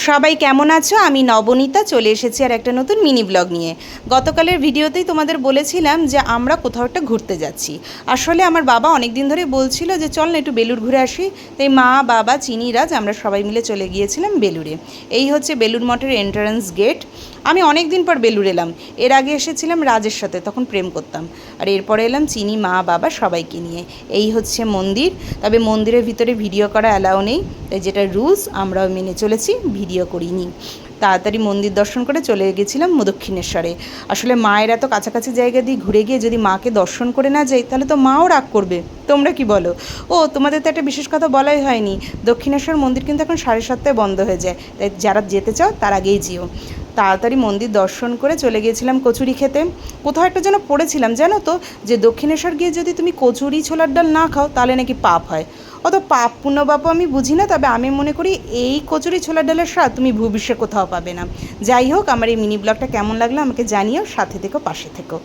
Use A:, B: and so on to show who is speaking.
A: সবাই কেমন আছো? আমি নবনীতা চলে এসেছি আর একটা নতুন মিনি ব্লগ নিয়ে। গতকালের ভিডিওতেই তোমাদের বলেছিলাম যে আমরা কোথাও একটা ঘুরতে যাচ্ছি। আসলে আমার বাবা অনেক দিন ধরে বলছিল যে চল না একটু বেলুড় ঘুরে আসি। তাই মা, বাবা, চিনি, রাজ আমরা সবাই মিলে চলে গিয়েছিলাম বেলুড়ে। এই হচ্ছে বেলুড় মঠের এন্ট্রান্স গেট। আমি অনেক দিন পর বেলুড় এলাম। এর আগে এসেছিলাম রাজের সাথে, তখন প্রেম করতাম। আর এরপরে এলাম চিনি, মা, বাবা সবাইকে নিয়ে। এই হচ্ছে মন্দির। তবে মন্দিরের ভিতরে ভিডিও করা অ্যালাউ নেই, তাই যেটা রুলস আমরাও মেনে চলেছি, ভিডিও করিনি। তাড়াতাড়ি মন্দির দর্শন করে চলে গেছিলাম দক্ষিণেশ্বরে। আসলে মায়ের এত কাছাকাছি জায়গা দিয়ে ঘুরে গিয়ে যদি মাকে দর্শন করে না যাই তাহলে তো মাও রাগ করবে। তোমরা কি বলো? ও, তোমাদের তো একটা বিশেষ কথা বলাই হয়নি, দক্ষিণেশ্বর মন্দির কিন্তু এখন 7:30টায় বন্ধ হয়ে যায়, তাই যারা যেতে চাও তার আগেই যেও। তাড়াতাড়ি মন্দির দর্শন করে চলে গিয়েছিলাম কচুরি খেতে। কোথাও একটা যেন পড়েছিলাম জানো তো, যে দক্ষিণেশ্বর গিয়ে যদি তুমি কচুরি ছোলার ডাল না খাও তাহলে নাকি পাপ হয়। অত পাপ পুণ্য বাপু আমি বুঝি না, তবে আমি মনে করি এই কচুরি ছোলার ডালের স্বাদ তুমি ভবিষ্যতে কোথাও পাবে না। যাই হোক, আমার এই মিনি ব্লগটা কেমন লাগলো আমাকে জানিও, সাথে থেকো, পাশে থেকো।